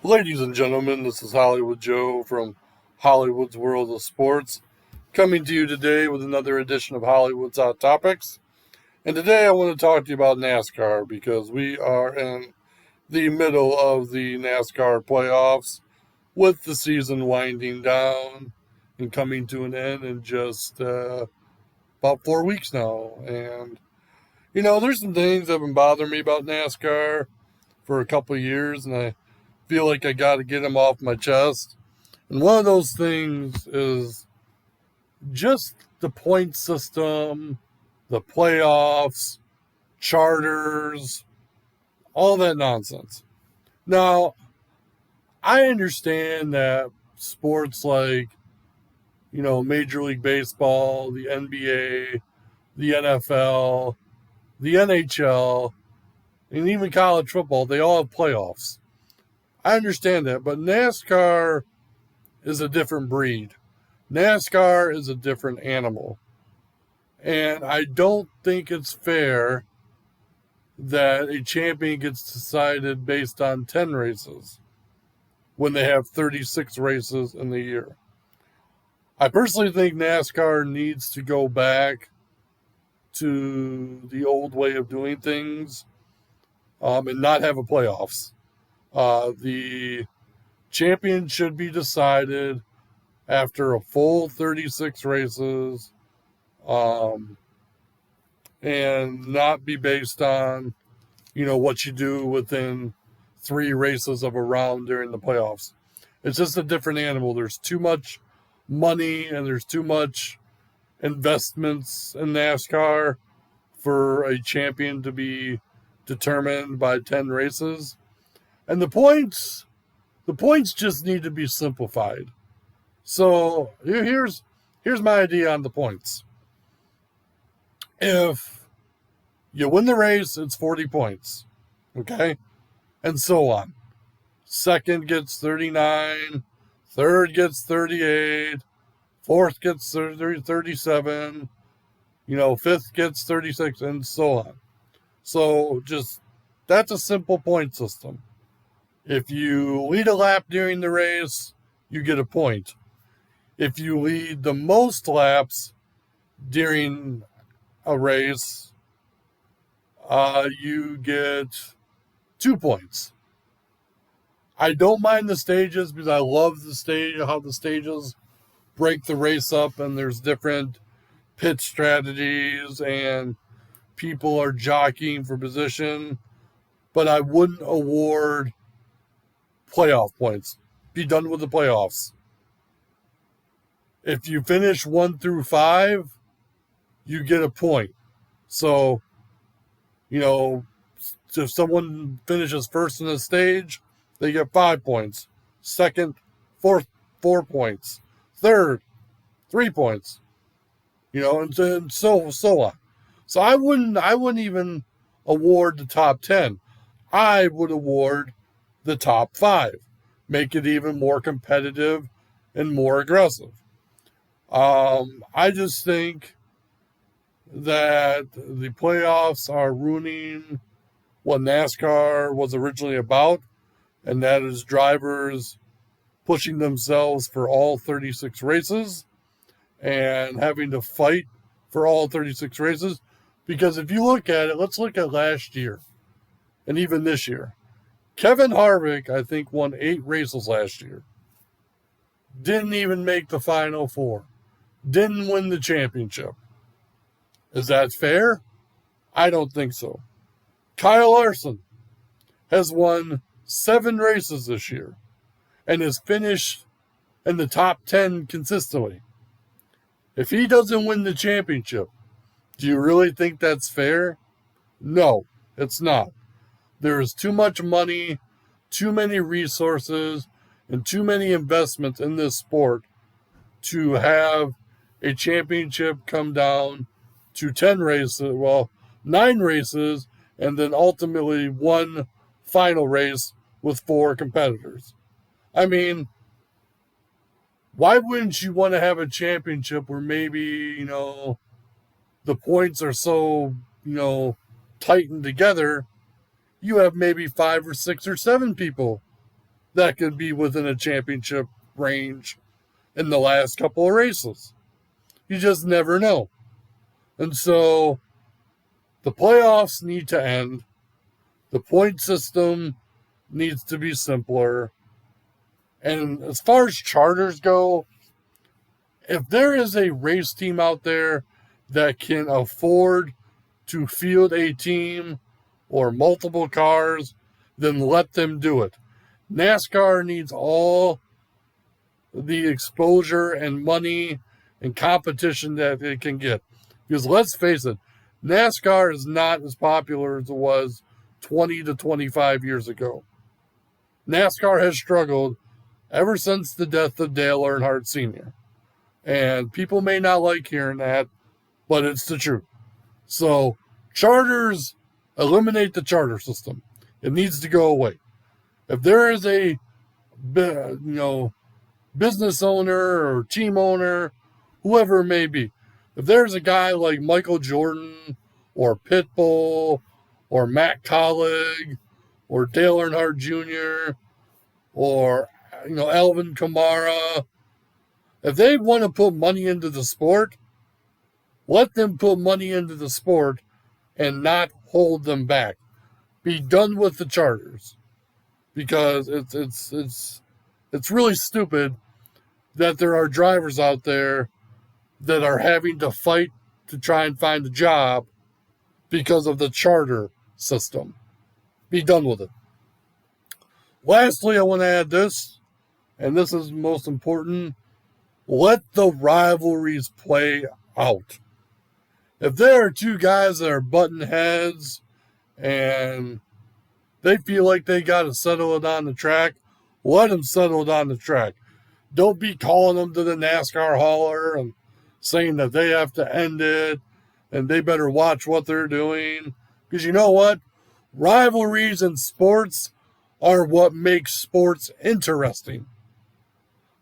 Ladies and gentlemen, this is Hollywood Joe from Hollywood's World of Sports, coming to you today with another edition of Hollywood's Hot Topics. And today I want to talk to you about NASCAR because we are in the middle of the NASCAR playoffs with the season winding down and coming to an end in just about 4 weeks now. And, there's some things that have been bothering me about NASCAR for a couple of years, and I feel like I got to get them off my chest. And one of those things is just the point system, the playoffs, charters, all that nonsense. Now, I understand that sports like, Major League Baseball, the NBA, the NFL, the NHL, and even college football, they all have playoffs. I understand that, but NASCAR is a different breed. NASCAR is a different animal. And I don't think it's fair that a champion gets decided based on 10 races when they have 36 races in the year. I personally think NASCAR needs to go back to the old way of doing things and not have a playoffs. The champion should be decided after a full 36 races and not be based on, what you do within 3 races of a round during the playoffs. It's just a different animal. There's too much money and there's too much investments in NASCAR for a champion to be determined by 10 races. And the points just need to be simplified. So here's my idea on the points. If you win the race, it's 40 points. Okay? And so on. Second gets 39, third gets 38, fourth gets 37, fifth gets 36, and so on. So that's a simple point system. If you lead a lap during the race, you get a point. If you lead the most laps during a race, you get 2 points. I don't mind the stages because I love how the stages break the race up and there's different pit strategies and people are jockeying for position, but I wouldn't award playoff points. Be done with the playoffs. If you finish 1 through 5, you get a point. So, if someone finishes first in a stage, they get 5 points. Second, fourth, 4 points. Third, 3 points. And so on. So I wouldn't even award the top 10. I would award the top 5. Make it even more competitive and more aggressive. I just think that the playoffs are ruining what NASCAR was originally about, and that is drivers pushing themselves for all 36 races and having to fight for all 36 races. Because if you look at it, let's look at last year and even this year. Kevin Harvick, I think, won 8 races last year. Didn't even make the final 4. Didn't win the championship. Is that fair? I don't think so. Kyle Larson has won 7 races this year and has finished in the top 10 consistently. If he doesn't win the championship, do you really think that's fair? No, it's not. There is too much money, too many resources, and too many investments in this sport to have a championship come down to 10 races, 9 races, and then ultimately one final race with 4 competitors. I mean, why wouldn't you want to have a championship where maybe, the points are so, tightened together, you have maybe 5 or 6 or 7 people that could be within a championship range in the last couple of races. You just never know. And so the playoffs need to end. The point system needs to be simpler. And as far as charters go, if there is a race team out there that can afford to field a team or multiple cars, then let them do it. NASCAR needs all the exposure and money and competition that it can get. Because let's face it, NASCAR is not as popular as it was 20 to 25 years ago. NASCAR has struggled ever since the death of Dale Earnhardt Sr. And people may not like hearing that, but it's the truth. So charters, eliminate the charter system. It needs to go away. If there is a business owner or team owner, whoever it may be, if there's a guy like Michael Jordan or Pitbull or Matt Collig or Dale Earnhardt Jr. or Alvin Kamara, if they want to put money into the sport, let them put money into the sport and not hold them back. Be done with the charters, because it's really stupid that there are drivers out there that are having to fight to try and find a job because of the charter system. Be done with it. Lastly, I want to add this, and this is most important. Let the rivalries play out. If there are two guys that are butting heads and they feel like they got to settle it on the track, let them settle it on the track. Don't be calling them to the NASCAR hauler and saying that they have to end it and they better watch what they're doing. Because you know what? Rivalries in sports are what makes sports interesting.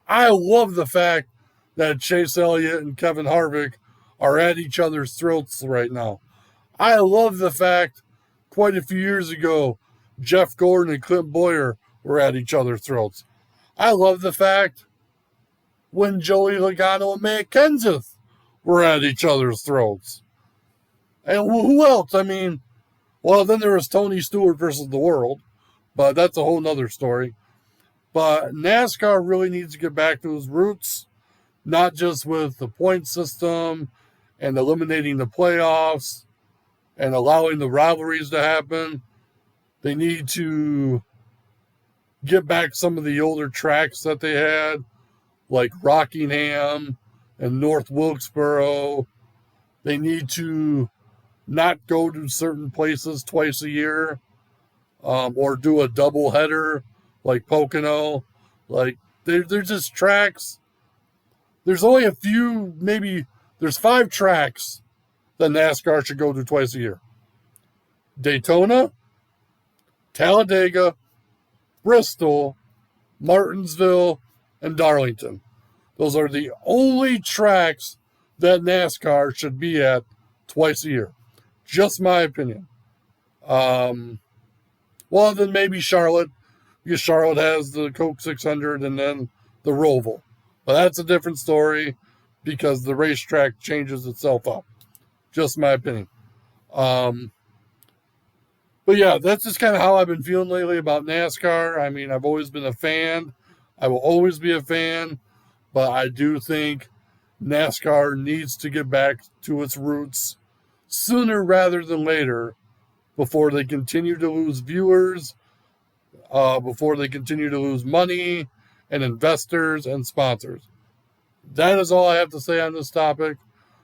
I love the fact that Chase Elliott and Kevin Harvick are at each other's throats right now. I love the fact quite a few years ago, Jeff Gordon and Clint Boyer were at each other's throats. I love the fact when Joey Logano and Matt Kenseth were at each other's throats. And who else? I mean, well, then there was Tony Stewart versus the world, but that's a whole nother story. But NASCAR really needs to get back to its roots, not just with the point system and eliminating the playoffs and allowing the rivalries to happen. They need to get back some of the older tracks that they had, like Rockingham and North Wilkesboro. They need to not go to certain places twice a year, or do a double header like Pocono. Like, they're just tracks. There's only a few, maybe there's 5 tracks that NASCAR should go to twice a year. Daytona, Talladega, Bristol, Martinsville, and Darlington. Those are the only tracks that NASCAR should be at twice a year. Just my opinion. Well, then maybe Charlotte, because Charlotte has the Coke 600 and then the Roval. But that's a different story because the racetrack changes itself up. Just my opinion. But yeah, that's just kind of how I've been feeling lately about NASCAR. I mean, I've always been a fan. I will always be a fan. But I do think NASCAR needs to get back to its roots sooner rather than later, before they continue to lose viewers, before they continue to lose money and investors and sponsors. That is all I have to say on this topic.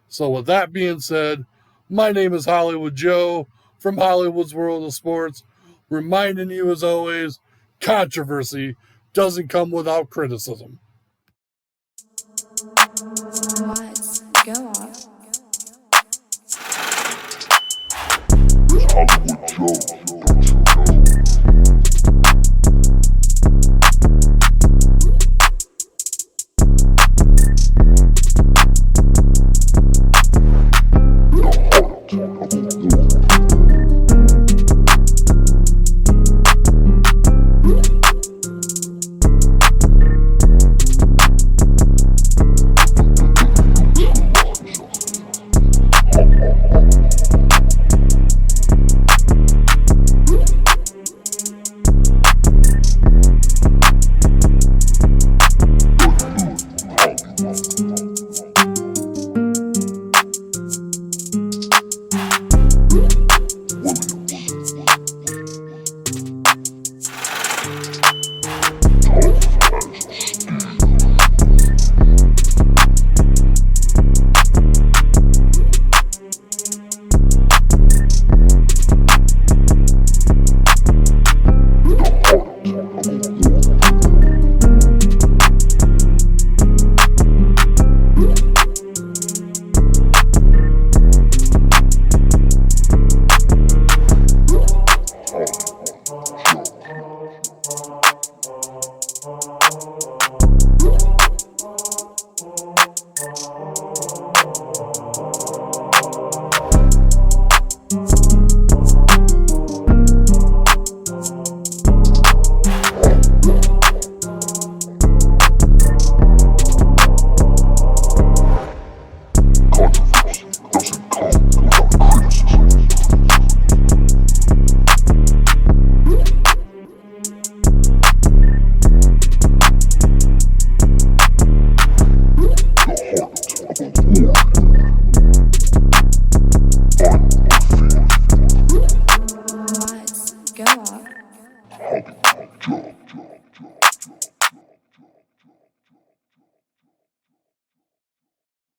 So with that being said, my name is Hollywood Joe from Hollywood's World of Sports, reminding you as always, controversy doesn't come without criticism. Lights go off. Hollywood Joe.